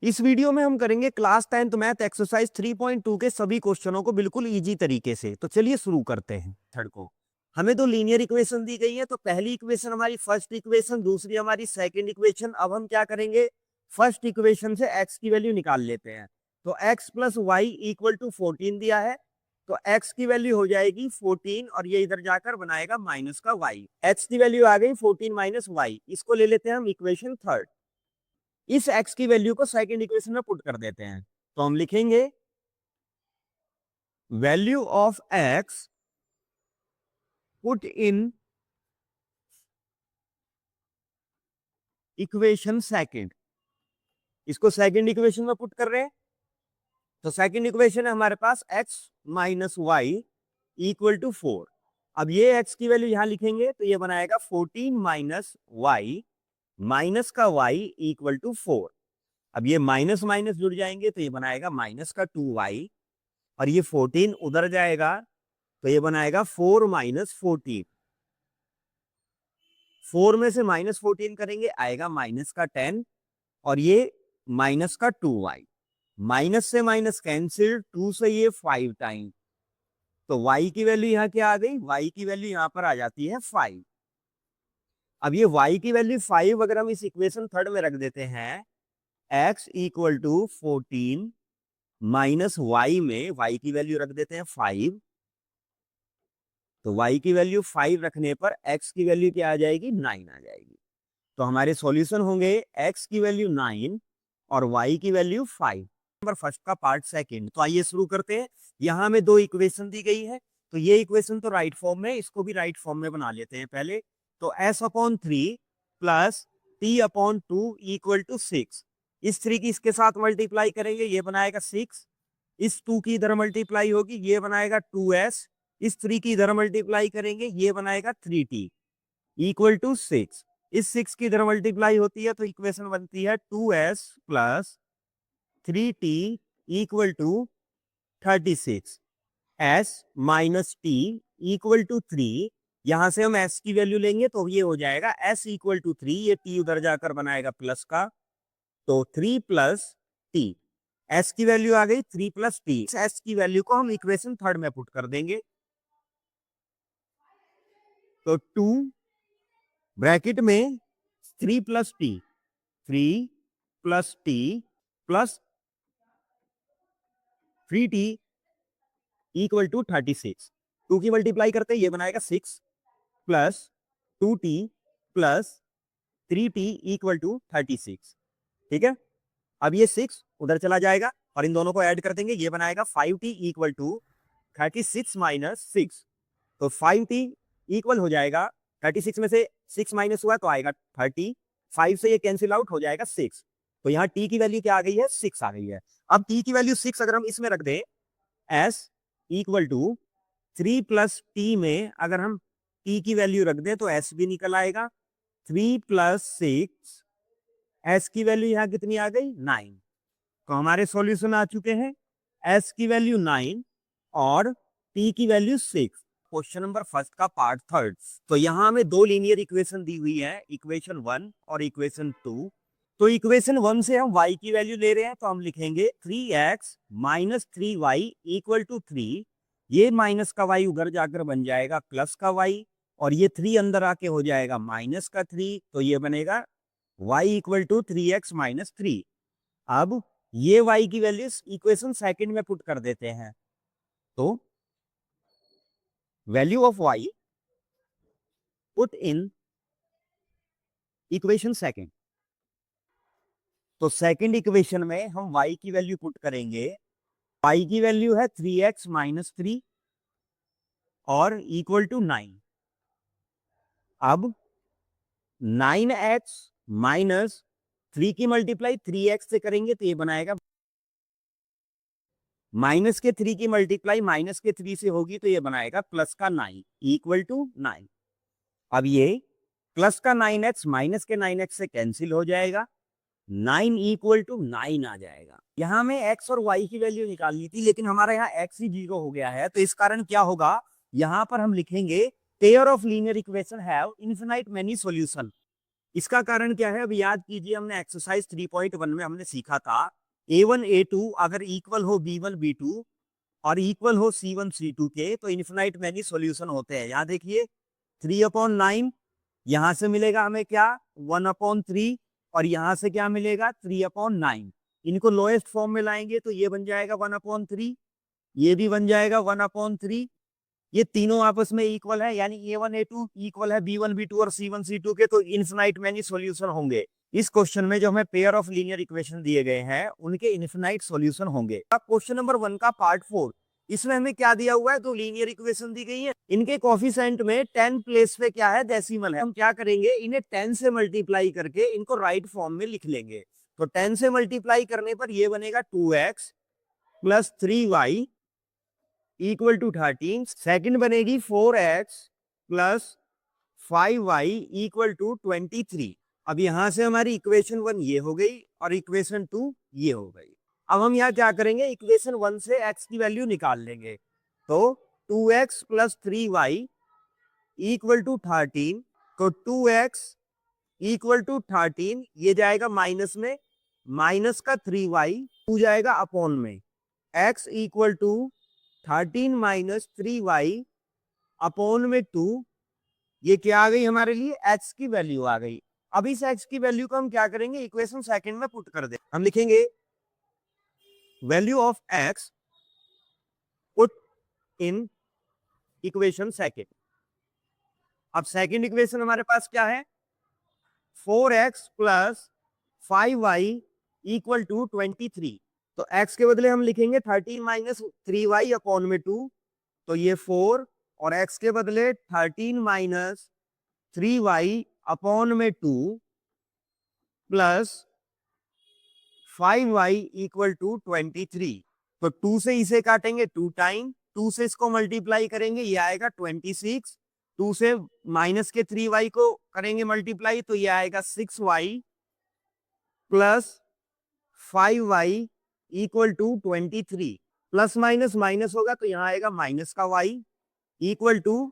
इस वीडियो में हम करेंगे क्लास 10th मैथ एक्सरसाइज 3.2 के सभी क्वेश्चनों को बिल्कुल इजी तरीके से। तो चलिए शुरू करते हैं। थर्ड को हमें दो लीनियर इक्वेशन दी गई है। तो पहली इक्वेशन हमारी फर्स्ट इक्वेशन, दूसरी हमारी सेकंड इक्वेशन। अब हम क्या करेंगे, फर्स्ट इक्वेशन से x की वैल्यू निकाल लेते हैं। तो x plus y equal to 14 दिया है, तो x की वैल्यू हो जाएगी 14 और ये इधर जाकर बनाएगा माइनस का y। x की वैल्यू आ गई 14 माइनस वाई। इसको ले लेते हैं हम इक्वेशन थर्ड। इस x की वैल्यू को सेकंड इक्वेशन में पुट कर देते हैं। तो हम लिखेंगे value of x put in equation second. इसको सेकंड इक्वेशन में पुट कर रहे हैं। तो सेकंड इक्वेशन है हमारे पास x minus y equal to 4। अब ये x की वैल्यू यहां लिखेंगे तो ये बनाएगा 14 माइनस वाई माइनस का y इक्वल टू 4। अब ये माइनस माइनस जुड़ जाएंगे तो ये बनाएगा माइनस का 2y और ये 14 उधर जाएगा तो ये बनाएगा 4 माइनस 14। 4 में से माइनस 14 करेंगे आएगा माइनस का 10 और ये माइनस का 2y। माइनस से माइनस कैंसिल, 2 से ये 5 टाइम। तो y की वैल्यू यहाँ क्या आ गई, y की वैल्यू यहाँ पर आ जाती है 5। अब ये y की वैल्यू 5 अगर हम इस इक्वेशन थर्ड में रख देते हैं, x equal to 14 minus y में y की वैल्यू रख देते हैं 5। तो y की वैल्यू 5 रखने पर x की वैल्यू क्या आ जाएगी, 9 आ जाएगी। तो हमारे सॉल्यूशन होंगे x की वैल्यू 9 और y की वैल्यू 5। नंबर फर्स्ट का पार्ट सेकंड। तो आइए शुरू करते हैं। यहां में दो इक्वेशन दी गई है, तो ये इक्वेशन तो राइट फॉर्म में, इसको भी राइट फॉर्म में बना लेते हैं पहले। तो s/3 plus t/2 equal to 6। इस 3 की इसके साथ मल्टीप्लाई करेंगे, ये बनाएगा 6। इस 2 की इधर मल्टीप्लाई होगी, ये बनाएगा 2s। इस 3 की इधर मल्टीप्लाई करेंगे, ये बनाएगा 3t इक्वल टू 6। इस 6 की इधर मल्टीप्लाई होती है तो इक्वेशन बनती है 2s plus 3t equal to 36। s minus t equal to 3। यहां से हम s की वैल्यू लेंगे तो ये हो जाएगा s इक्वल टू 3। ये t उधर जाकर बनाएगा प्लस का, तो 3 प्लस टी। s की वैल्यू आ गई 3 प्लस टी। s की वैल्यू को हम इक्वेशन थर्ड में पुट कर देंगे। तो 2 ब्रैकेट में 3 plus t, 3 plus t plus 3t equal to 36। 2 की मल्टीप्लाई करते हैं, ये बनाएगा 6 plus 2t plus 3t equal to 36। ठीक है। अब ये 6 उधर चला जाएगा और इन दोनों को ऐड कर देंगे, ये बनाएगा 5t इक्वल टू 36 माइनस 6। तो 5t इक्वल हो जाएगा 36 में से 6 माइनस हुआ तो आएगा 30। 5 से ये कैंसिल आउट हो जाएगा 6। तो यहाँ t की वैल्यू क्या आ गई है, 6 आ गई है। अब t की वैल्यू 6 अगर हम इसमें रख दें, s equal to 3 plus t में अगर हम t की वैल्यू रख दें तो s भी निकल आएगा। 3 प्लस 6, s की वैल्यू यहाँ कितनी आ गई, 9। तो हमारे सॉल्यूशन आ चुके हैं, s की वैल्यू 9 और t की वैल्यू 6। क्वेश्चन नंबर फर्स्ट का पार्ट थर्ड। तो यहाँ हमें दो लीनियर इक्वेशन दी हुई है, इक्वेशन 1 और इक्वेशन 2। तो इक्वेशन 1 से हम y की वैल्यू ले रहे हैं तो हम लिखेंगे 3x minus 3y equal to 3। ये माइनस का y उधर जाकर बन जाएगा प्लस का y और ये 3 अंदर आके हो जाएगा माइनस का 3। तो ये बनेगा y equal to 3x minus 3। अब ये y की वैल्यू इक्वेशन सेकंड में पुट कर देते हैं। तो value of y put in equation second. तो सेकंड इक्वेशन में हम y की वैल्यू पुट करेंगे। y की वैल्यू है 3x माइनस 3 और इक्वल टू 9। अब 9x माइनस 3 की मल्टीप्लाई 3x से करेंगे तो ये बनाएगा, माइनस के 3 की मल्टीप्लाई माइनस के 3 से होगी तो ये बनाएगा प्लस का 9 इक्वल टू 9। अब ये प्लस का 9x माइनस के 9x से कैंसिल हो जाएगा, 9 इक्वल टू 9 आ जाएगा। यहां में x और y की वैल्यू निकालनी थी लेकिन हमारा यहाँ x ही 0 हो गया है, तो इस कारण क्या होगा, यहां पर हम लिखेंगे pair of linear equation have infinite many solution. इसका कारण क्या है, अब याद कीजिए, हमने एक्सरसाइज 3.1 में हमने सीखा था A1 A2 अगर इक्वल हो B1 B2 और इक्वल हो C1 C2 के तो इन्फिनाइट मैनी सॉल्यूशन होते हैं। यहाँ देखिए 3/9, यहां से मिलेगा हमें क्या 1/3 और यहां से क्या मिलेगा 3/9। इनको लोएस्ट फॉर्म में लाएंगे तो ये बन जाएगा 1/3, ये भी बन जाएगा 1/3। ये तीनों आपस में इक्वल है, यानी A1 A2 इक्वल है B1 B2 और C1 C2 के, तो इनफिनाइट मैनी सॉल्यूशन होंगे। इस क्वेश्चन में जो हमें पेयर ऑफ लीनियर इक्वेशन दिए गए हैं उनके इनफिनाइट सॉल्यूशन होंगे। क्वेश्चन नंबर 1 का पार्ट 4, इसमें हमें क्या दिया हुआ है, दो लीनियर इक्वेशन दी गई है, इनके कोफिशिएंट में 10 प्लेस पे क्या है डेसिमल है। हम क्या करेंगे, इन्हें 10 से मल्टीप्लाई करके इनको राइट फॉर्म में लिख लेंगे। तो 10 से मल्टीप्लाई करने पर ये बनेगा 2x plus 3y equal to 13। Second बनेगी 4x plus 5y equal to 23। अब यहां से हमारी इक्वेशन 1 ये हो गई और इक्वेशन 2 ये हो गई। अब हम यहाँ क्या करेंगे, इक्वेशन 1 से x की वैल्यू निकाल लेंगे। तो 2x plus 3y equal to 13, तो 2x इक्वल टू 13 ये जाएगा माइनस में, माइनस का 3y 2 जाएगा अपॉन में, x equal to 13 minus 3y upon में 2, ये क्या आ गई हमारे लिए x की वैल्यू आ गई। अब इस x की वैल्यू को हम क्या करेंगे, इक्वेशन सेकंड में पुट कर दे। हम लिखेंगे value of x put in equation second. अब सेकंड इक्वेशन हमारे पास क्या है, 4x plus 5y equal to 23। तो x के बदले हम लिखेंगे 13 माइनस 3y अपॉन में 2, तो ये 4, और x के बदले 13 माइनस 3y अपॉन में 2 प्लस 5y इक्वल टू 23। तो 2 से इसे काटेंगे 2 टाइम, 2 से इसको मल्टीप्लाई करेंगे ये आएगा 26, 2 से माइनस के 3y को करेंगे मल्टीप्लाई तो ये आएगा 6y plus 5y equal to 23। Plus minus minus होगा तो यहाँ आएगा माइनस का y इक्वल टू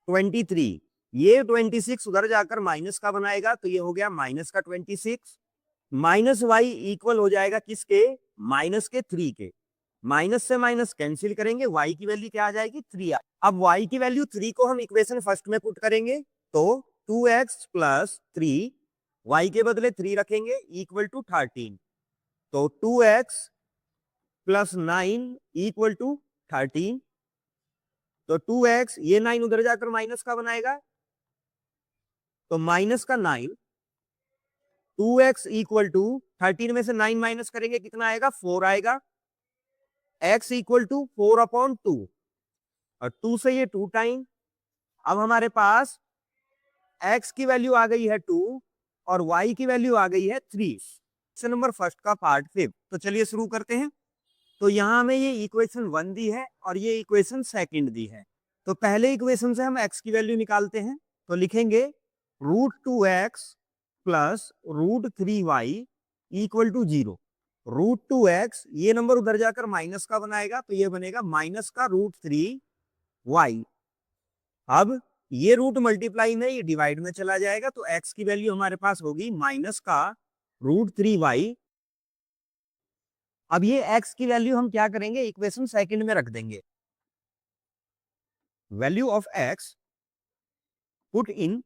23। ये 26 उधर जाकर माइनस का बनाएगा तो ये हो गया माइनस का 26, माइनस y इक्वल हो जाएगा किसके, माइनस के 3 के। माइनस से माइनस कैंसिल करेंगे, y की वैल्यू क्या आ जाएगी 3। अब y की वैल्यू 3 को हम इक्वेशन फर्स्ट में पुट करेंगे तो 2x प्लस 3, y के बदले 3 रखेंगे इक्वल टू 13, तो 2x प्लस 9 इक्वल टू 13। तो 2x ये 9 उधर जाकर माइनस का बनाएगा तो माइनस का 9, 2x इक्वल टू 13 में से 9 माइनस करेंगे कितना आएगा 4 आएगा, x इक्वल टू 4/2 और 2 से ये 2 टाइम। अब हमारे पास x की वैल्यू आ गई है 2 और y की वैल्यू आ गई है 3। क्वेश्चन नंबर फर्स्ट का पार्ट 5, तो चलिए शुरू करते हैं। तो यहाँ हमें ये इक्वेशन 1 दी है और ये इक्वेशन सेकंड दी है। तो पहले इक्वेशन से हम x की वैल्यू निकालते हैं, तो लिखेंगे √2x plus √3y equal to 0। √2x ये नंबर उधर जाकर माइनस का बनाएगा तो ये बनेगा माइनस का √3y। अब ये रूट मल्टीप्लाई में ये डिवाइड में चला जाएगा तो x की वैल्यू हमारे पास होगी माइनस का √3y। अब ये x की वैल्यू हम क्या करेंगे, इक्वेशन सेकंड में रख देंगे। Value of x put in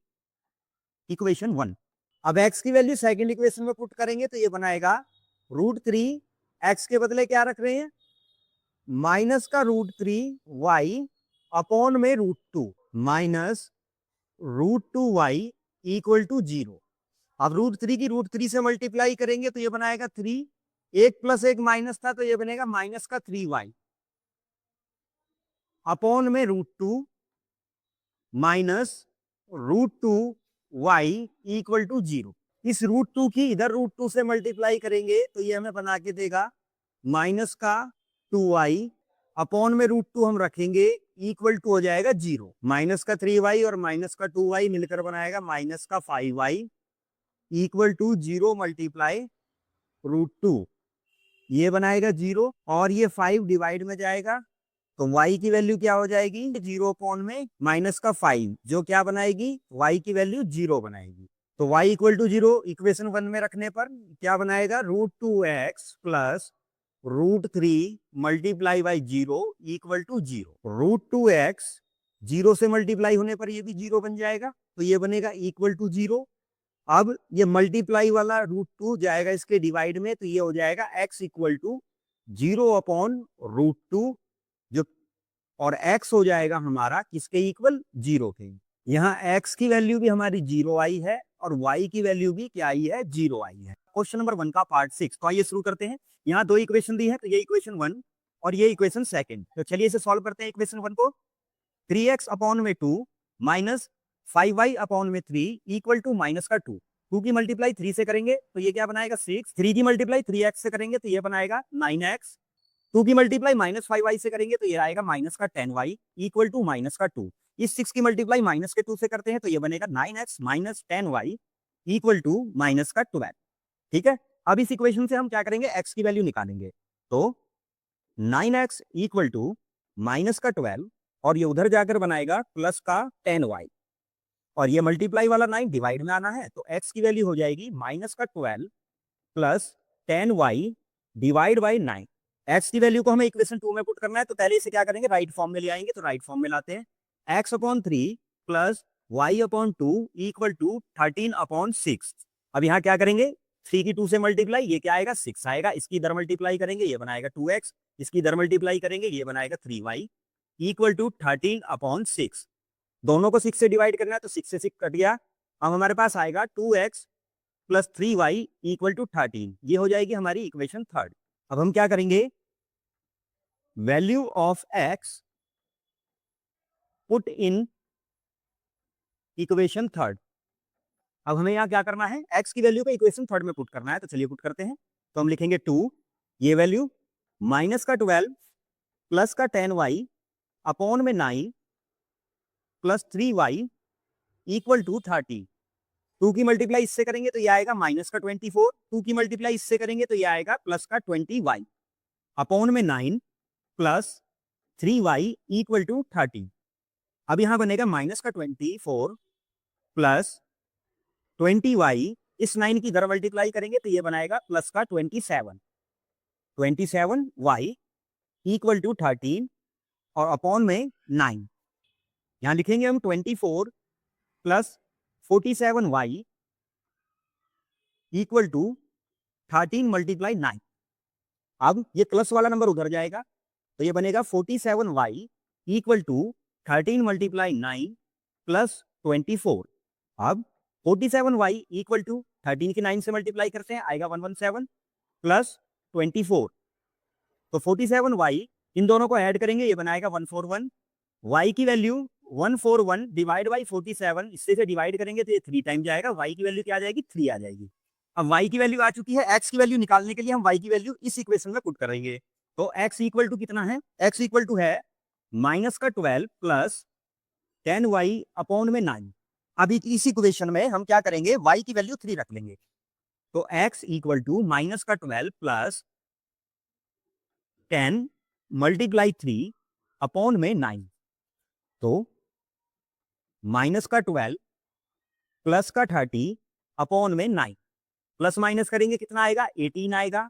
equation 1। अब x की वैल्यू सेकंड इक्वेशन में पुट करेंगे तो ये बनाएगा √3, x के बदले क्या रख रहे हैं माइनस का √3y अपॉन में √2 माइनस √2y इक्वल टू 0। अब √3 की √3 से मल्टीप्लाई करेंगे तो ये बनाएगा 3, 1 प्लस 1 माइनस था तो ये बनेगा माइनस का 3y अपॉन में √2 माइनस √2y इक्वल टू 0। इस √2 की इधर √2 से मल्टीप्लाई करेंगे तो ये हमें बना के देगा माइनस का 2y अपॉन में √2 हम रखेंगे इक्वल टू हो जाएगा 0। माइनस का 3y और माइनस का 2y मिलकर बनाएगा माइनस का 5y इक्वल टू 0 मल्टीप्लाई √2, ये बनाएगा 0 और ये 5 डिवाइड में जाएगा तो y की वैल्यू क्या हो जाएगी 0 अपॉन में माइनस का 5, जो क्या बनाएगी y की वैल्यू 0 बनाएगी। तो y इक्वल टू 0 इक्वेशन 1 में रखने पर क्या बनाएगा, √2x plus √3 multiply by 0 equal to 0। √2x 0 से मल्टीप्लाई होने पर ये भी 0 बन जाएगा, तो ये बनेगा इक्वल टू 0। अब ये मल्टीप्लाई वाला √2 जाएगा इसके डिवाइड में, तो ये हो जाएगा x इक्वल टू 0 अपॉन √2, जो और x हो जाएगा हमारा किसके इक्वल, 0 के। यहाँ x की वैल्यू भी हमारी 0 आई है और y की वैल्यू भी क्या आई है, 0 आई है। क्वेश्चन नंबर 1 का पार्ट 6। तो आइए शुरू करते हैं। यहाँ दो इक्वेशन दी है, तो ये इक्वेशन 1 और ये इक्वेशन 2। तो चलिए इसे सॉल्व करते हैं। इक्वेशन 1 को 3x अपॉन में 2 माइनस 5y अपॉन में 3 इक्वल टू माइनस का 2। 2 की मल्टीप्लाई 3 से करेंगे तो ये क्या बनाएगा 6। 3 की मल्टीप्लाई 3x से करेंगे तो ये बनाएगा 9x। 2 की मल्टीप्लाई माइनस 5y से करेंगे तो ये आएगा माइनस का 10y इक्वल टू माइनस का 2। इस 6 की मल्टीप्लाई माइनस के 2 से करते हैं तो ये बनेगा 9x minus 10y equal to minus का 12। ठीक है, अब इस इक्वेशन से हम क्या करेंगे, x की वैल्यू निकालेंगे। तो 9x इक्वल टू माइनस का 12 और ये उधर जाकर बनाएगा प्लस का 10y और ये मल्टीप्लाई वाला 9 डिवाइड में आना है, तो x की वैल्यू हो जाएगी माइनस का 12 plus 10y divide by 9। x की वैल्यू को हमें इक्वेशन 2 में पुट करना है, तो पहले इसे क्या करेंगे, राइट फॉर्म में ले आएंगे। तो राइट फॉर्म में लाते हैं, x upon 3 plus y upon 2 equal to 13 upon 6। अब यहाँ क्या करेंगे, 3 की 2 से मल्टीप्लाई, ये क्या आएगा 6 आएगा। इसकी इधर मल्टीप्लाई करेंगे, ये बनाएगा 2x। इसकी इधर मल्टीप्लाई करेंगे, ये बनाएगा 3y इक्वल टू 13 अपॉन 6। दोनों को 6 से डिवाइड करना है, तो 6 से 6 कट गया। अब हमारे पास आएगा 2x plus 3y equal to 13। ये हो जाएगी हमारी इक्वेशन 3। अब हम क्या करेंगे, value of x put in equation 3। अब हमें यहाँ क्या करना है, x की वैल्यू को इक्वेशन 3 में पुट करना है। तो चलिए पुट करते हैं। तो हम लिखेंगे 2, ये वैल्यू माइनस का 12 प्लस का 10y अपॉन में 9 प्लस 3y इक्वल टू 30। 2 की मल्टीप्लाई इससे करेंगे तो ये आएगा माइनस का 24। 2 की मल्टीप्लाई इससे करेंगे तो ये आएगा प्लस का 20y अपॉन में 9 प्लस 3y इक्वल टू 30। अब यहां बनेगा माइनस का 24 प्लस 20y, इस 9 की इधर मल्टीप्लाई करेंगे तो ये बनाएगा प्लस का 27y इक्वल टू 13 और अपॉन में 9। यहां लिखेंगे हम 24 plus 47y equal to 13 multiply 9। अब ये प्लस वाला नंबर उधर जाएगा तो ये बनेगा 47y equal to 13 multiply 9 plus 24। अब 47y इक्वल टू 13 की 9 से मल्टीप्लाई करते हैं, आएगा 117 प्लस 24। तो 47y इन दोनों को ऐड करेंगे, ये बनाएगा 141। y की वैल्यू 141 डिवाइड बाई 47, इससे से डिवाइड करेंगे तो ये 3 टाइम जाएगा। y की वैल्यू क्या आ जाएगी, 3 आ जाएगी। अब y की वैल्यू आ चुकी है, x की वैल्यू निकालने के लिए हम y की वैल्यू इस इक्वेशन में पुट करेंगे। तो x इक्वल टू कितना है, x इक्वल टू है माइनस का 12 प्लस 10y अपॉन में 9। अभी इस इक्वेशन में हम क्या करेंगे, y की वैल्यू 3 रख लेंगे। तो x इक्वल टू माइनस का 12 प्लस 10 मल्टीप्लाई 3 अपॉन में 9। तो माइनस का 12 प्लस का 30 अपॉन में 9, प्लस माइनस करेंगे कितना आएगा, 18 आएगा।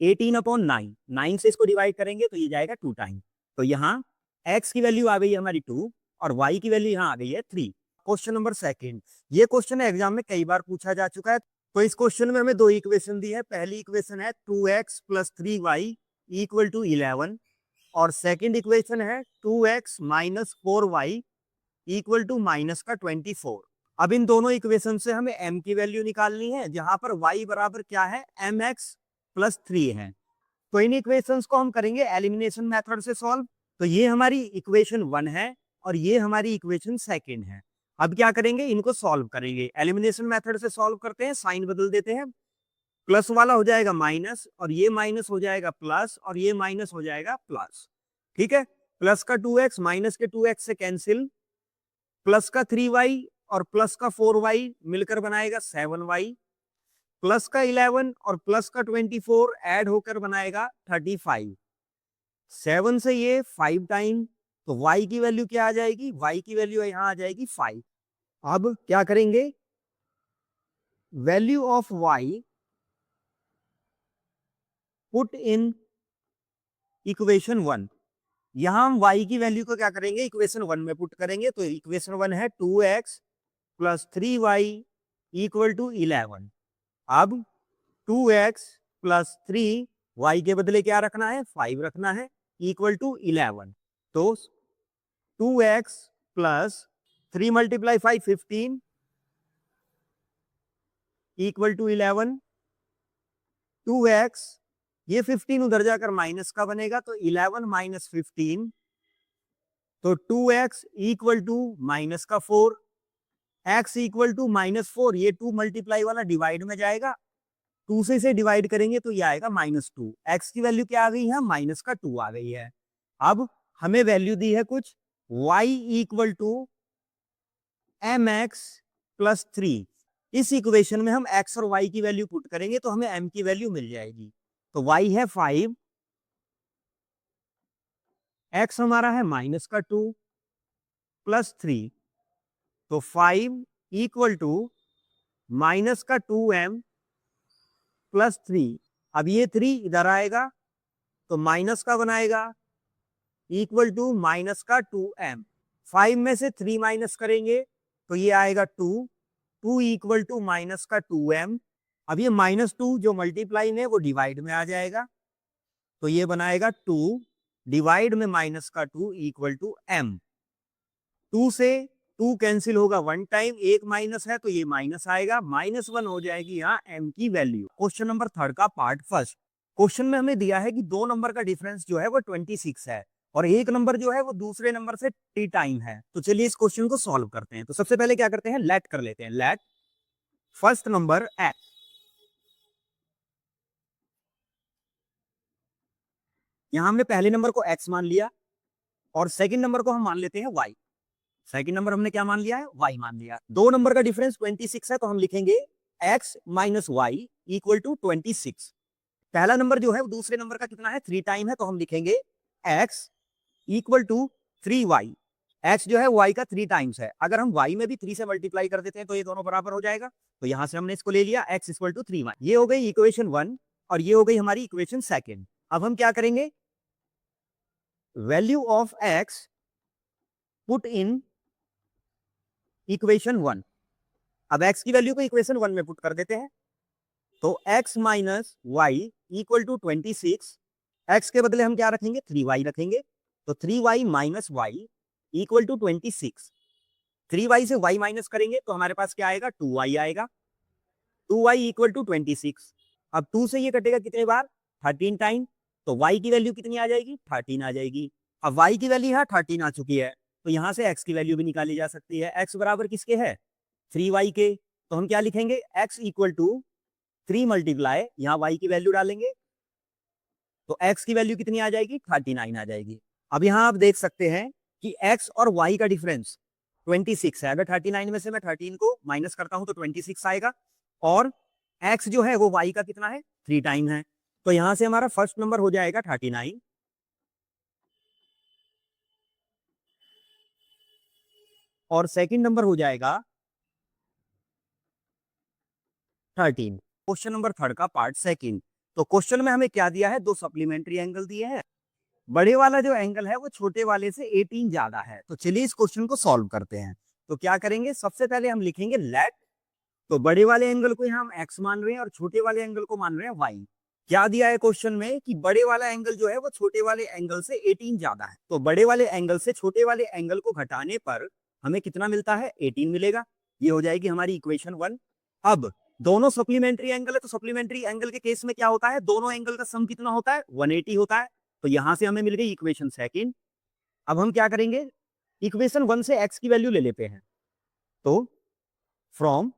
18 अपॉन 9, 9 से इसको डिवाइड करेंगे तो ये जाएगा 2 टाइम। तो यहाँ x की वैल्यू आ गई हमारी 2 और y की वैल्यू यहाँ आ गई है 3। क्वेश्चन नंबर 2, ये क्वेश्चन एग्जाम में कई बार पूछा जा चुका है। तो इस क्वेश्चन में हमें दो इक्वेशन दी है। पहली इक्वेशन है 2x plus 3y equal to 11 और सेकेंड इक्वेशन है 2x minus 4y equal to minus का 24। अब इन दोनों इक्वेशन से हमें m की वैल्यू निकालनी है, जहां पर y बराबर क्या है, mx प्लस 3 है। तो इन इक्वेशंस को हम करेंगे एलिमिनेशन मेथड से सॉल्व। तो ये हमारी इक्वेशन 1 है और ये हमारी इक्वेशन 2 है। अब क्या करेंगे, इनको सॉल्व करेंगे। एलिमिनेशन मेथड से सॉल्व करते हैं, साइन बदल देते हैं। प्लस वाला हो जाएगा माइनस और ये माइनस हो जाएगा प्लस और ये माइनस हो जाएगा प्लस। ठीक है, प्लस का 2x माइनस के 2x से कैंसिल, प्लस का 3y और प्लस का 4y मिलकर बनाएगा 7y, प्लस का 11 और प्लस का 24 ऐड होकर बनाएगा 35। 7 से ये 5 टाइम, तो y की वैल्यू क्या आ जाएगी, y की वैल्यू यहाँ आ जाएगी 5। अब क्या करेंगे, value of y put in equation 1। यहां हम y की वैल्यू को क्या करेंगे, इक्वेशन 1 में पुट करेंगे। तो इक्वेशन 1 है 2x plus 3y equal to 11। अब 2x प्लस 3 y के बदले क्या रखना है, 5 रखना है, इक्वल टू 11। तो 2x plus 3 multiply 5 15 equal to 11। 2x, ये 15 उधर जाकर माइनस का बनेगा, तो 11 माइनस 15, तो 2x इक्वल टू माइनस का 4, x इक्वल टू -4। ये 2 मल्टीप्लाई वाला डिवाइड में जाएगा, 2 से इसे डिवाइड करेंगे तो ये आएगा -2। x की वैल्यू क्या आ गई है, -2 आ गई है। अब हमें वैल्यू दी है कुछ y equal to mx plus 3। इस इक्वेशन में हम x और y की वैल्यू पुट करेंगे तो हमें m की वैल्यू मिल जाएगी। तो y है 5, x हमारा है -2 प्लस 3, तो 5 इक्वल टू -2m प्लस 3। अब ये 3 इधर आएगा तो माइनस का बनाएगा, इक्वल टू -2m। 5 में से 3 माइनस करेंगे तो ये आएगा 2, 2 इक्वल टू -2m। अब ये -2 जो मल्टीप्लाई में वो डिवाइड में आ जाएगा, तो ये बनाएगा 2 डिवाइड में -2 इक्वल टू m। 2 से 2 कैंसिल होगा 1 टाइम, एक माइनस है तो ये माइनस आएगा, -1 हो जाएगी यहाँ m की वैल्यू। क्वेश्चन नंबर 3 का पार्ट फर्स्ट। क्वेश्चन में हमें दिया है कि 2 नंबर का डिफरेंस जो है वो 26 है और एक नंबर जो है वो दूसरे नंबर से 3 टाइम है। तो चलिए इस क्वेश्चन को सॉल्व करते हैं। तो सबसे पहले क्या करते हैं, लेट कर लेते हैं। Let first number x। यहां हमने पहले नंबर को x मान लिया और सेकंड नंबर को हम मान लेते हैं y। सेकंड नंबर हमने क्या मान लिया है, y मान लिया। 2 नंबर का डिफरेंस 26 है तो हम लिखेंगे x minus y equal to 26। पहला नंबर जो है वो दूसरे नंबर का कितना है, 3 टाइम है, तो हम लिखेंगे x equal to 3y। x जो है y का 3 टाइम्स है, अगर हम y में भी 3 से मल्टीप्लाई कर देते हैं तो ये दोनों बराबर हो जाएगा। तो यहां से हमने इसको ले लिया x इक्वल टू 3y। ये हो गई इक्वेशन 1 और ये हो गई हमारी इक्वेशन सेकंड। अब हम क्या करेंगे, value of x put in equation 1। अब x की वैल्यू को इक्वेशन 1 में पुट कर देते हैं, तो x minus y equal to 26। x के बदले हम क्या रखेंगे, 3y रखेंगे, तो 3y minus y equal to 26। 3y से y माइनस करेंगे तो हमारे पास क्या आएगा, 2y आएगा, 2y इक्वल टू 26। अब 2 से ये कटेगा कितने बार, 13 टाइम, तो y की वैल्यू कितनी आ जाएगी, 13 आ जाएगी। अब y की वैल्यू यहाँ 13 आ चुकी है, तो यहां से x की वैल्यू भी निकाली जा सकती है। x बराबर किसके है, 3y के, तो हम क्या लिखेंगे, x इक्वल टू 3 मल्टीप्लाई, यहाँ y की वैल्यू डालेंगे तो x की वैल्यू कितनी आ जाएगी, 39 आ जाएगी। अब यहाँ आप देख सकते हैं कि x और y का डिफरेंस 26 है। अगर 39 में से मैं 13 को माइनस करता हूं तो 26 आएगा, और x जो है वो y का कितना है, 3 टाइम है। तो यहां से हमारा फर्स्ट नंबर हो जाएगा 39 और सेकंड नंबर हो जाएगा 13। क्वेश्चन नंबर 3 का पार्ट सेकंड। तो क्वेश्चन में हमें क्या दिया है, 2 सप्लीमेंट्री एंगल दिए हैं। बड़े वाला जो एंगल है वो छोटे वाले से 18 ज्यादा है। तो चलिए इस क्वेश्चन को सॉल्व करते हैं। तो क्या करेंगे, सबसे पहले हम लिखेंगे लेट। तो बड़े वाले एंगल को यहाँ हम x मान रहे हैं और छोटे वाले एंगल को मान रहे हैं y। क्या दिया है क्वेश्चन में कि बड़े वाला एंगल जो है वो छोटे वाले एंगल से 18 ज्यादा है। तो बड़े वाले एंगल से छोटे वाले एंगल को घटाने पर हमें कितना मिलता है, 18 मिलेगा। ये हो जाएगी हमारी इक्वेशन 1। अब दोनों सप्लीमेंट्री एंगल है, तो सप्लीमेंट्री एंगल के केस में क्या होता है, दोनों एंगल का सम कितना होता है, 180 होता है। तो यहां से हमें मिल गई इक्वेशन सेकंड। अब हम क्या करेंगे, इक्वेशन 1 से x की वैल्यू ले लेते हैं। तो from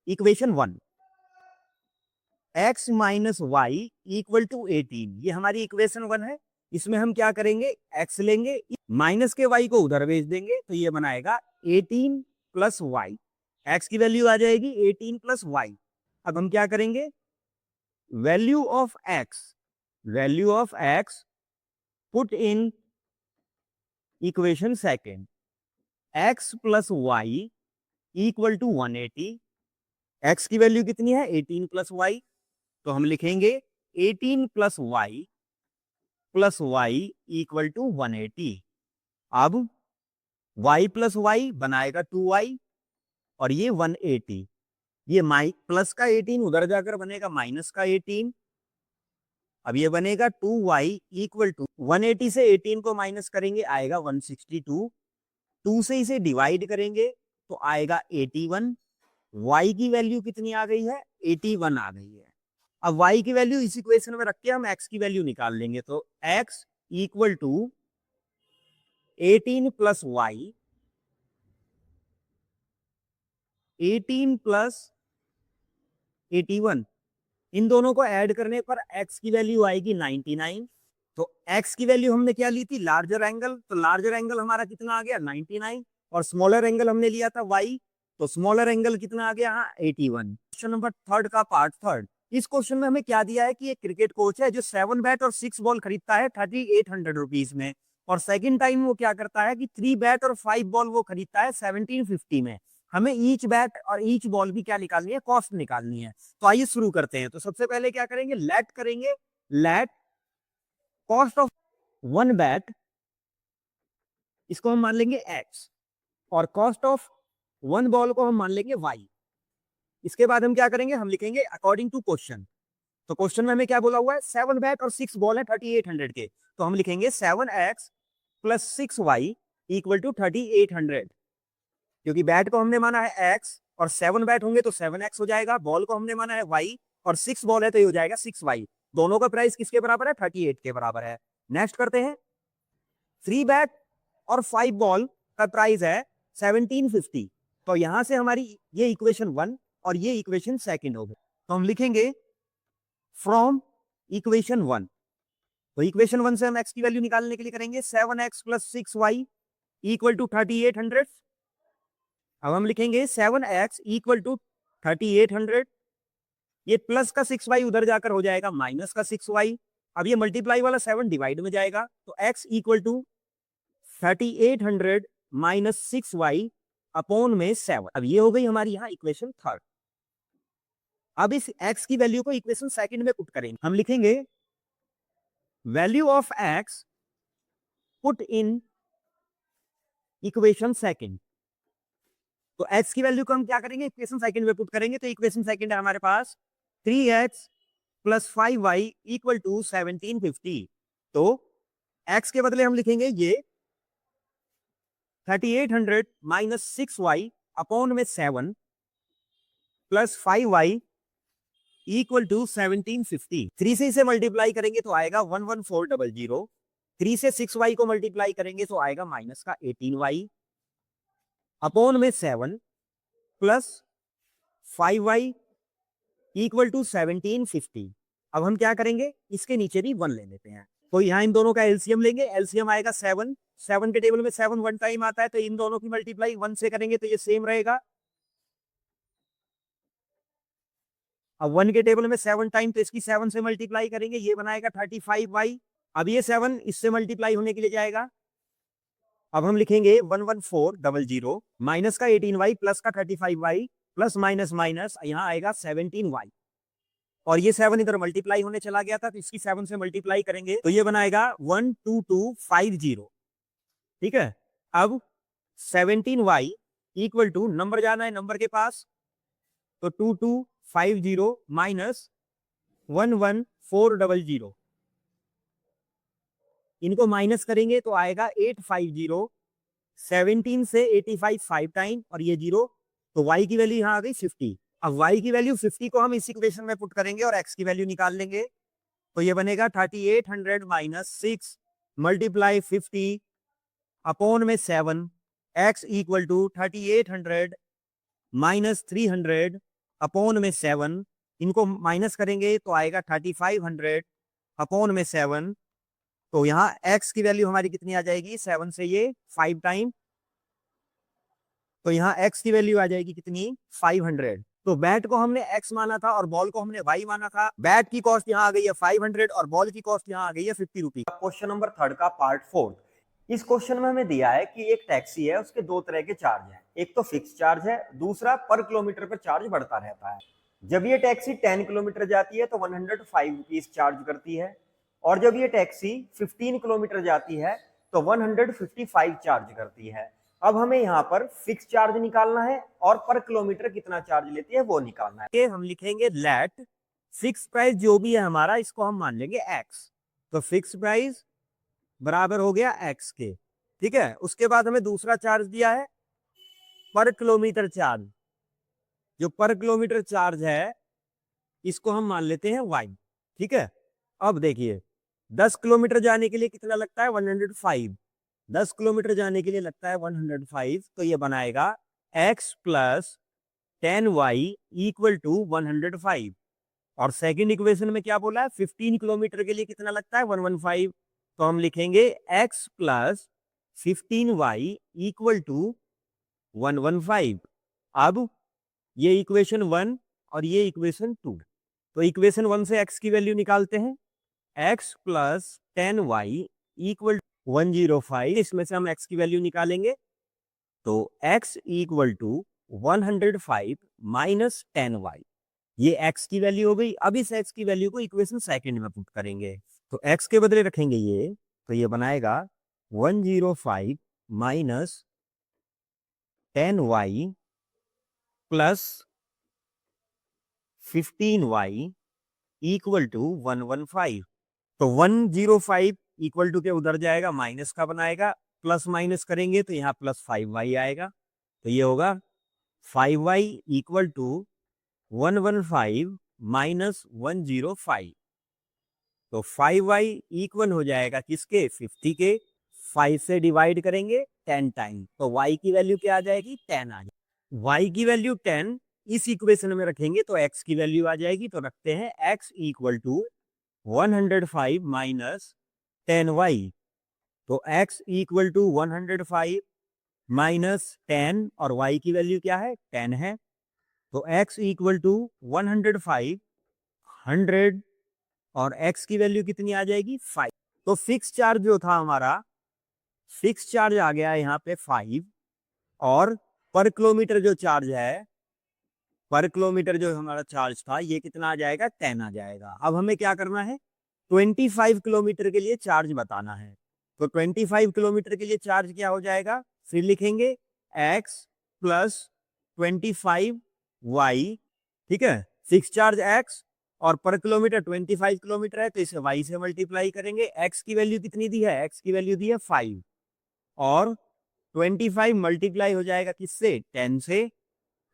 equation 1 x minus y equal to 18, ये हमारी इक्वेशन 1 है। इसमें हम क्या करेंगे, x लेंगे, माइनस के y को उधर भेज देंगे, तो ये बनाएगा 18 प्लस वाई। x की वैल्यू आ जाएगी 18 प्लस वाई। अब हम क्या करेंगे, value of x put in equation second. x plus y equal to 180 x की वैल्यू कितनी है 18 प्लस वाई, तो हम लिखेंगे 18 प्लस वाई इक्वल टू 180। अब y प्लस वाई बनाएगा 2y और ये 180, ये प्लस का 18 उधर जाकर बनेगा माइनस का 18। अब ये बनेगा 2y इक्वल टू 180 से 18 को माइनस करेंगे आएगा 162, 2 से इसे डिवाइड करेंगे तो आएगा 81। y की वैल्यू कितनी आ गई है 81 आ गई है। अब y की वैल्यू इस इक्वेशन में रख के हम x की वैल्यू निकाल लेंगे, तो x equal to 18 plus y, 18 plus 81, इन दोनों को ऐड करने पर x की वैल्यू आएगी 99। तो x की वैल्यू हमने क्या ली थी लार्जर एंगल, तो लार्जर एंगल हमारा कितना आ गया 99, और स्मॉलर एंगल हमने लिया था y, तो स्मॉलर एंगल कितना आ गया 81। क्वेश्चन नंबर थर्ड का पार्ट थर्ड। इस क्वेश्चन में हमें क्या दिया है कि एक क्रिकेट कोच है जो 7 बैट और 6 बॉल खरीदता है 3800 रुपीज में, और सेकंड टाइम वो क्या करता है कि 3 बैट और 5 बॉल वो खरीदता है 1750 में। हमें ईच बैट और ईच बॉल की क्या निकालनी है कॉस्ट निकालनी है। तो आइए शुरू करते हैं। तो सबसे पहले क्या करेंगे लेट करेंगे, लेट कॉस्ट ऑफ 1 बैट, इसको हम मान लेंगे x, और कॉस्ट ऑफ 1 बॉल को हम मान लेंगे y। इसके बाद हम क्या करेंगे हम लिखेंगे अकॉर्डिंग टू क्वेश्चन। तो क्वेश्चन में हमें क्या बोला हुआ है 7 बैट और 6 बॉल है 3800 के, तो हम लिखेंगे 7x plus 6y equal to 3800। क्योंकि बैट को हमने माना है x और 7 बैट होंगे तो 7x हो जाएगा, बॉल को हमने माना है y और 6 बॉल है तो ये हो जाएगा 6y। दोनों का प्राइस किसके बराबर है 38 के बराबर है। नेक्स्ट करते हैं 3 बैट और 5 बॉल का प्राइस है 1750, तो यहां से हमारी ये इक्वेशन 1 और ये इक्वेशन सेकंड हो गई। तो हम लिखेंगे फ्रॉम इक्वेशन 1, तो इक्वेशन 1 से हम x की वैल्यू निकालने के लिए करेंगे 7x plus 6y equal to 3800। अब हम लिखेंगे 7x इक्वल टू 3800, ये प्लस का 6y उधर जाकर हो जाएगा माइनस का 6y। अब ये मल्टीप्लाई वाला 7 डिवाइड में जाएगा, तो x equal to 3800 minus 6y upon में 7। अब ये हो गई हमारी यहाँ इक्वेशन थर्ड। अब इस x की वैल्यू को इक्वेशन सेकंड में पुट करेंगे। हम लिखेंगे value of x put in equation second. तो x की वैल्यू को हम क्या करेंगे इक्वेशन सेकंड में पुट करेंगे, तो इक्वेशन सेकंड है हमारे पास 3x plus 5y equal to 1750। तो x के बदले हम लिखेंगे ये 3800 माइनस 6y अपॉन में 7 प्लस 5y इक्वल टू 1750। 3 से इसे मल्टीप्लाई करेंगे तो आएगा 11400। 3 से 6y को मल्टीप्लाई करेंगे तो आएगा माइनस का 18y अपॉन में 7 प्लस 5y इक्वल टू 1750। अब हम क्या करेंगे इसके नीचे भी 1 ले लेते हैं, तो यहाँ इन दोनों का एलसीएम लेंगे। एलसीएम आएगा 7, 7 के टेबल में 7 1 टाइम आता है, तो इन दोनों की मल्टीप्लाई 1 से करेंगे तो ये सेम रहेगा। अब 1 के टेबल में 7 टाइम, तो इसकी 7 से मल्टीप्लाई करेंगे, ये बनाएगा 35y। अब ये 7 इससे मल्टीप्लाई होने के लिए जाएगा। अब हम लिखेंगे 11400 माइनस का 18y प्लस का 35y प्लस माइनस माइनस यहाँ आएगा 17y, और ये 7 इधर मल्टीप्लाई होने चला गया था तो इसकी 7 से मल्टीप्लाई करेंगे तो ये बनाएगा 12250। ठीक है। अब 17y इक्वल टू नंबर जाना है नंबर के पास, तो 2250 माइनस 11400, इनको माइनस करेंगे तो आएगा 850। 17 से 85 5 टाइम और ये 0, तो y की वैल्यू यहाँ आ गई 50। अब y की वैल्यू 50 को हम इस इक्वेशन में पुट करेंगे और x की वैल्यू निकाल लेंगे, तो ये बनेगा 3800 माइनस 6 मल्टीप्लाई 50 अपॉन में 7, x equal to 3800 minus 300 upon में 7, इनको माइनस करेंगे तो आएगा 3500 अपॉन में 7। तो यहाँ x की वैल्यू हमारी कितनी आ जाएगी 7 से ये 5 टाइम, तो यहाँ x की वैल्यू आ जाएगी कितनी 500। तो बैट को हमने x माना था और बॉल को हमने y माना था। बैट की कॉस्ट यहाँ आ गई है 500 और बॉल की कॉस्ट यहाँ आ गई है 50 रुपीज। क्वेश्चन नंबर थर्ड का पार्ट 4। इस क्वेश्चन में हमें दिया है कि एक टैक्सी है, उसके दो तरह के चार्ज हैं, एक तो फिक्स चार्ज है, दूसरा पर किलोमीटर पर चार्ज बढ़ता रहता है। जब ये टैक्सी 10 किलोमीटर जाती है तो 105 रुपीज चार्ज करती है, और जब ये टैक्सी 15 किलोमीटर जाती है तो 155 चार्ज करती है। अब हमें यहाँ पर फिक्स चार्ज निकालना है और पर किलोमीटर कितना चार्ज लेती है वो निकालना है। हम लिखेंगे लेट फिक्स प्राइस जो भी है हमारा, इसको हम मान लेंगे एक्स। तो फिक्स प्राइस बराबर हो गया एक्स के, ठीक है। उसके बाद हमें दूसरा चार्ज दिया है पर किलोमीटर चार्ज। जो पर किलोमीटर चार्ज है इसको हम मान लेते हैं वाई, ठीक है। अब देखिए 10 किलोमीटर जाने के लिए कितना लगता है 105, 10 किलोमीटर जाने के लिए लगता है 105, तो ये बनाएगा x plus 10y equal to 105। और सेकंड इक्वेशन में क्या बोला है 15 किलोमीटर के लिए कितना लगता है 115, तो हम लिखेंगे x plus 15y equal to 115। अब ये इक्वेशन 1 और ये इक्वेशन 2, तो इक्वेशन 1 से x की वैल्यू निकालते हैं, x प्लस 10y इक्वल 105, इसमें से हम x की वैल्यू निकालेंगे तो x equal to 105 minus 10y, ये x की वैल्यू हो गई। अब इस x की वैल्यू को इक्वेशन सेकंड में पुट करेंगे, तो x के बदले रखेंगे ये, तो ये बनाएगा 105 minus 10y plus 15y equal to 115। तो 105 इक्वल टू के उधर जाएगा माइनस का बनाएगा, प्लस माइनस करेंगे तो यहाँ प्लस 5y आएगा, तो ये होगा 5y इक्वल टू 115 माइनस 105। तो 5y इक्वल हो जाएगा किसके 50 के, 5 से डिवाइड करेंगे 10 टाइम, तो y की वैल्यू क्या आ जाएगी 10 आ जाएगी। y की वैल्यू 10 इस इक्वेशन में रखेंगे तो x की वैल्यू आ जाएगी, तो रखते हैं x equal to 105 minus 10y, तो x इक्वल टू 105 माइनस 10 और y की वैल्यू क्या है 10 है, तो x इक्वल टू 105 100 और x की वैल्यू कितनी आ जाएगी 5। तो फिक्स चार्ज जो था हमारा, फिक्स चार्ज आ गया यहाँ पे 5, और पर किलोमीटर जो चार्ज है, पर किलोमीटर जो हमारा चार्ज था ये कितना आ जाएगा 10 आ जाएगा। अब हमें क्या करना है 25 किलोमीटर के लिए चार्ज बताना है, तो 25 किलोमीटर के लिए चार्ज क्या हो जाएगा, फिर लिखेंगे x प्लस 25y, ठीक है। फिक्स चार्ज x और पर किलोमीटर 25 किलोमीटर है तो इसे y से मल्टीप्लाई करेंगे। x की वैल्यू कितनी दी है, x की वैल्यू दी है 5, और 25 मल्टीप्लाई हो जाएगा किससे 10 से,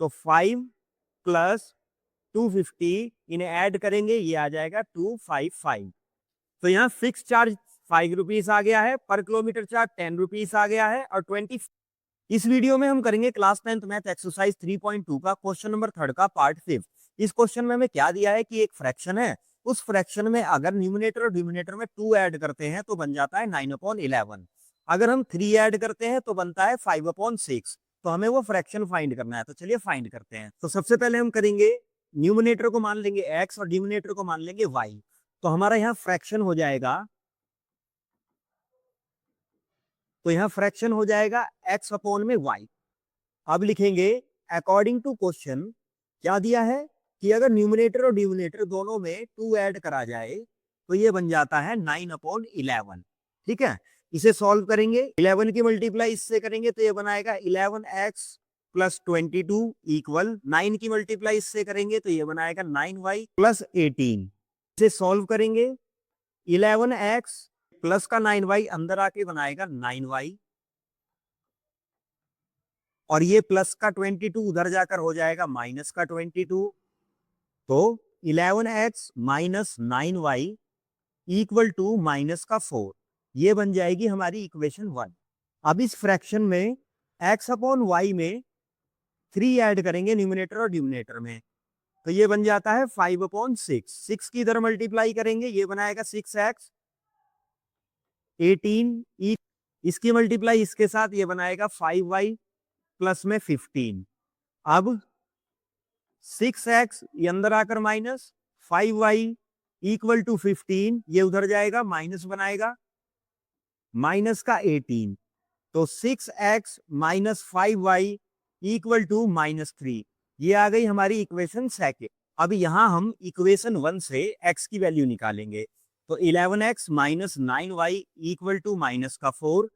तो 5 प्लस 250 इन्हें ऐड करेंगे ये आ जाएगा 255। तो यहाँ फिक्स चार्ज 5 रुपीज आ गया है, पर किलोमीटर चार्ज 10 रुपीज आ गया है, और 20। इस वीडियो में हम करेंगे क्लास 10th मैथ एक्सरसाइज 3.2 का क्वेश्चन नंबर 3 का पार्ट 5। इस क्वेश्चन में हमें क्या दिया है कि एक फ्रैक्शन है, उस फ्रैक्शन में अगर न्यूमरेटर और डिनोमिनेटर में 2 ऐड करते हैं तो बन जाता है 9/11, अगर हम 3 ऐड करते हैं तो बनता है 5/6। तो हमें वो फ्रैक्शन फाइंड करना है, तो चलिए फाइंड करते हैं। तो सबसे पहले हम करेंगे न्यूमरेटर को मान लेंगे x और डिनोमिनेटर को मान लेंगे y, तो हमारा यहाँ फ्रैक्शन हो जाएगा, तो यहाँ फ्रैक्शन हो जाएगा x अपॉन में y। अब लिखेंगे अकॉर्डिंग टू क्वेश्चन क्या दिया है कि अगर न्यूमरेटर और डिनोमिनेटर दोनों में 2 ऐड करा जाए तो ये बन जाता है 9/11, ठीक है। इसे सॉल्व करेंगे, 11 की मल्टीप्लाई इससे करेंगे तो ये बनाएगा 11x प्लस 22 इक्वल 9 की मल्टीप्लाई इससे करेंगे तो ये बनाएगा 9y प्लस 18। इसे सॉल्व करेंगे 11x प्लस का 9y अंदर आके बनाएगा 9y, और ये प्लस का 22 उधर जाकर हो जाएगा माइनस का 22, तो 11x minus 9y equal to minus का 4, ये बन जाएगी हमारी इक्वेशन 1। अब इस फ्रैक्शन में x अपॉन y में 3 ऐड करेंगे न्यूमरेटर और डिनोमिनेटर में, तो ये बन जाता है 5/6। 6 की इधर मल्टीप्लाई करेंगे ये बनाएगा 6x, 18 इसकी मल्टीप्लाई इसके साथ ये बनाएगा 5y प्लस में 15। अब 6x ये अंदर आकर माइनस, 5y इक्वल टू 15 ये उधर जाएगा माइनस बनाएगा, माइनस का 18, तो 6x minus 5y equal to -3। ये आ गई हमारी इक्वेशन सेकेंड। अब यहाँ हम इक्वेशन 1 से x की वैल्यू निकालेंगे। तो 11x minus 9y equal to -4।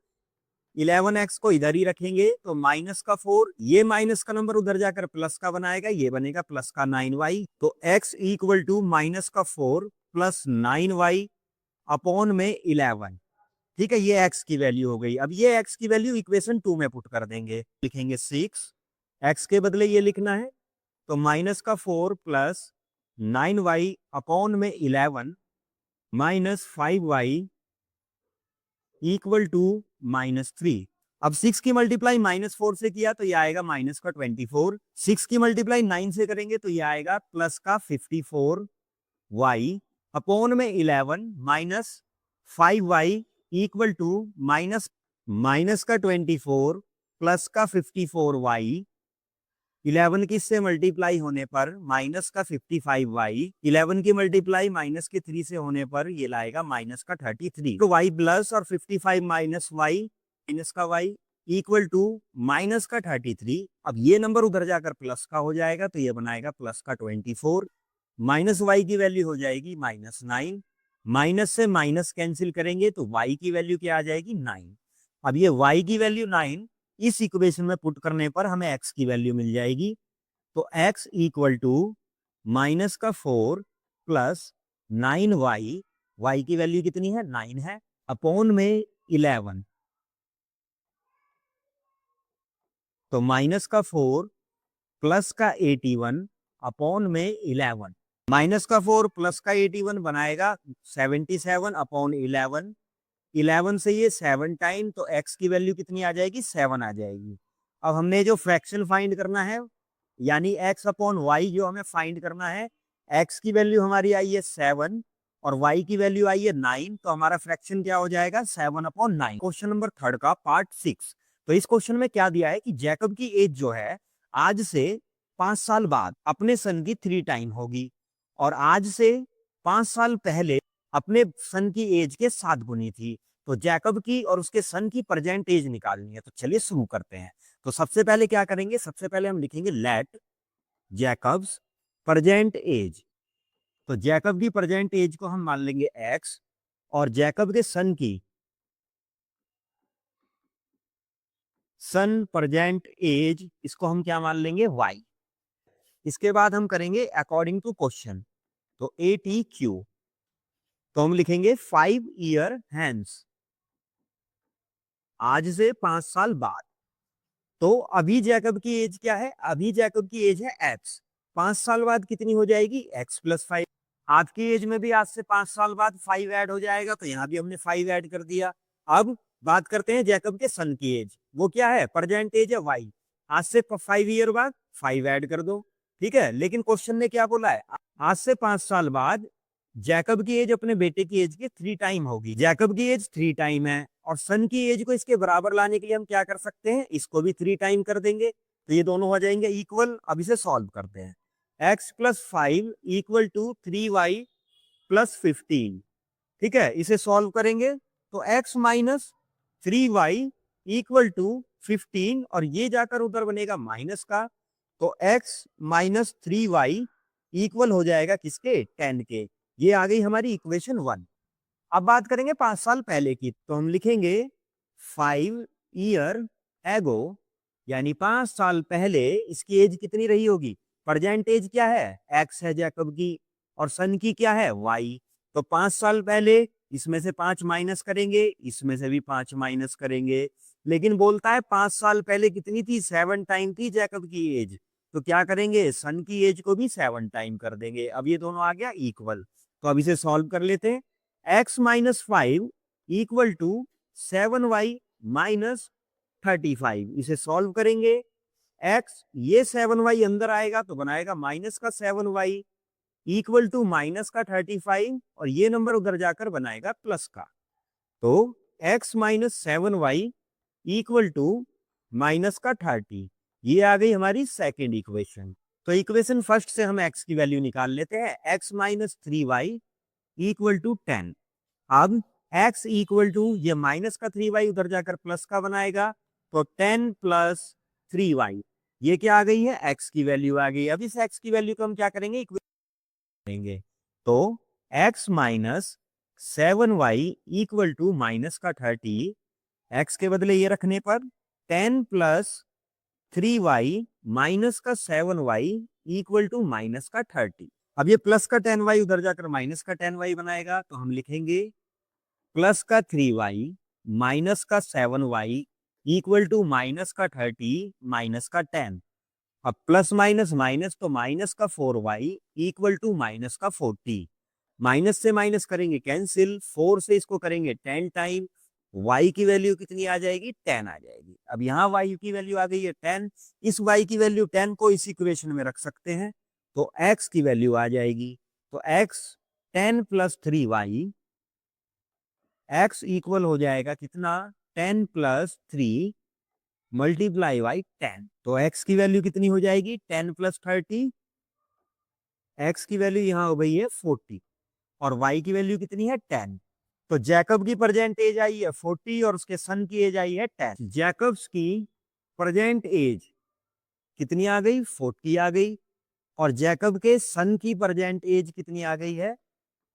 11x को इधर ही रखेंगे तो -4, ये माइनस का नंबर उधर जाकर प्लस का बनाएगा, ये बनेगा प्लस का 9y। तो x equal to -4 plus 9y upon में 11। ठीक है, ये x की वैल्यू हो गई। अब ये x की वैल्यू इक्वेशन 2 में पुट कर देंगे, लिखेंगे 6, x के बदले ये लिखना है, तो -4 प्लस 9y अपॉन में 11 माइनस 5y इक्वल टू -3। अब 6 की मल्टीप्लाई -4 से किया तो ये आएगा -24। 6 की मल्टीप्लाई 9 से करेंगे तो ये आएगा प्लस का 54y अपॉन में 11 minus 5y equal to minus का 24 प्लस का 54y। 11 की से मल्टीप्लाई होने पर माइनस का 55y, 11 की मल्टीप्लाई माइनस के 3 से होने पर ये लाएगा माइनस का 33। तो y प्लस और 55 माइनस y माइनस का y इक्वल टू माइनस का 33। अब ये नंबर उधर जाकर प्लस का हो जाएगा तो ये बनाएगा प्लस का 24। माइनस y की वैल्यू हो जाएगी -9। माइनस से माइनस कैंसिल करेंगे तो y की वैल्यू क्या आ जाएगी 9। अब ये y की वैल्यू 9 इस इक्वेशन में पुट करने पर हमें x की वैल्यू मिल जाएगी। तो x equal to -4 plus 9y, y की वैल्यू कितनी है 9 है, अपॉन में 11, तो -4 प्लस का 81 अपॉन में 11। -4 प्लस का 81 बनाएगा 77 अपॉन 11। 11 से ये 7 टाइम, तो x की वैल्यू कितनी आ जाएगी 7 आ जाएगी। अब हमने जो फ्रैक्शन फाइंड करना है, यानी x अपॉन y जो हमें फाइंड करना है, x की वैल्यू हमारी आई है 7 और y की वैल्यू आई है 9, तो हमारा फ्रैक्शन क्या हो जाएगा 7 अपॉन 9। क्वेश्चन नंबर 3 का पार्ट 6। तो इस क्वेश्चन में क्या दिया है कि जैकब की एज जो है आज से 5 साल बाद अपने सन की 3 टाइम होगी और आज से 5 साल पहले अपने सन की एज के 7 गुनी थी। तो जैकब की और उसके सन की प्रेजेंट एज निकालनी है। तो चलिए शुरू करते हैं। तो सबसे पहले क्या करेंगे, सबसे पहले हम लिखेंगे लेट जैकब्स प्रेजेंट एज। तो जैकब की प्रेजेंट एज को हम मान लेंगे x और जैकब के सन की सन प्रेजेंट एज इसको हम क्या मान लेंगे y। इसके बाद हम करेंगे अकॉर्डिंग टू क्वेश्चन, तो ATQ, तो हम लिखेंगे 5 ईयर हैंस, आज से 5 साल बाद। तो अभी जैकब की एज क्या है, अभी जैकब की एज है x, 5 साल बाद कितनी हो जाएगी x प्लस 5। आपकी एज में भी आज से 5 साल बाद 5 ऐड हो जाएगा, तो यहाँ भी हमने 5 ऐड कर दिया। अब बात करते हैं जैकब के सन की एज, वो क्या है प्रेजेंट एज है y, आज से 5 ईयर बाद 5 ऐड कर दो, ठीक है। लेकिन क्वेश्चन ने क्या बोला है, आज से 5 साल बाद जैकब की एज अपने बेटे की एज के 3 टाइम होगी। जैकब की एज 3 टाइम है और सन की एज को इसके बराबर लाने के लिए हम क्या कर सकते हैं, इसको भी 3 टाइम कर देंगे, तो ये दोनों हो जाएंगे इक्वल। अब इसे सॉल्व करते हैं, x plus 5 equal to 3y plus 15, ठीक है। इसे सॉल्व करेंगे तो x minus 3y equal to 15 और ये जाकर उधर बनेगा माइनस का, तो x माइनस 3y इक्वल हो जाएगा किसके 10 के। ये आ गई हमारी इक्वेशन 1। अब बात करेंगे 5 साल पहले की, तो हम लिखेंगे 5 ईयर एगो, यानी 5 साल पहले इसकी एज कितनी रही होगी, प्रेजेंट एज क्या है x है जैकब की और सन की क्या है y। तो 5 साल पहले इसमें से 5 माइनस करेंगे, इसमें से भी 5 माइनस करेंगे, लेकिन बोलता है 5 साल पहले कितनी थी 7 टाइम थी जैकब की एज, तो क्या करेंगे सन की एज को भी 7 टाइम कर देंगे। अब ये दोनों आ गया इक्वल, तो अब इसे सॉल्व कर लेते हैं। x minus 5 equal to 7y minus 35, इसे सॉल्व करेंगे। x ये 7y अंदर आएगा तो बनाएगा माइनस का 7y इक्वल टू माइनस का 35 और ये नंबर उधर जाकर बनाएगा प्लस का, तो x minus 7y equal to minus का 30। ये आ गई हमारी सेकेंड इक्वेशन। तो इक्वेशन फर्स्ट से हम x की वैल्यू निकाल लेते हैं, x minus 3y equal to 10। अब x इक्वल टू ये माइनस का 3y उधर जाकर प्लस का बनाएगा, तो 10 प्लस 3y, ये क्या आ गई है, x की वैल्यू आ गई। अब इस x की वैल्यू को हम क्या करेंगे, करेंगे, तो x minus 7y equal to minus का 30, x के बदले ये रखने पर 10 प्लस 3y माइनस का 7y इक्वल टू माइनस का 30। अब ये प्लस का 10y उधर जाकर माइनस का 10y बनाएगा, तो हम लिखेंगे प्लस का 3y माइनस का 7y इक्वल टू माइनस का 30 माइनस का 10। अब प्लस माइनस माइनस, तो माइनस का 4y इक्वल टू माइनस का 40। माइनस से माइनस करेंगे कैंसिल, 4 से इसको करेंगे 10 टाइम, y की वैल्यू कितनी आ जाएगी, 10 आ जाएगी। अब यहाँ y की वैल्यू आ गई है 10, इस y की वैल्यू 10 को इस इक्वेशन में रख सकते हैं, तो x की वैल्यू आ जाएगी, तो x 10 plus 3y, x equal हो जाएगा कितना, 10 प्लस 3 मल्टीप्लाई बाई 10, तो x की वैल्यू कितनी हो जाएगी, 10 प्लस 30, x की वैल्यू यहाँ हो गई है 40 और y की वैल्यू कितनी है 10। तो जैकब की प्रेजेंट एज आई है 40 और उसके सन की एज आई है 10। जैकब्स की प्रेजेंट एज कितनी आ गई, 40 आ गई, और जैकब के सन की प्रेजेंट एज कितनी आ गई है,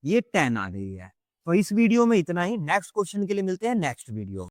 ये 10 आ गई है। तो इस वीडियो में इतना ही, नेक्स्ट क्वेश्चन के लिए मिलते हैं नेक्स्ट वीडियो।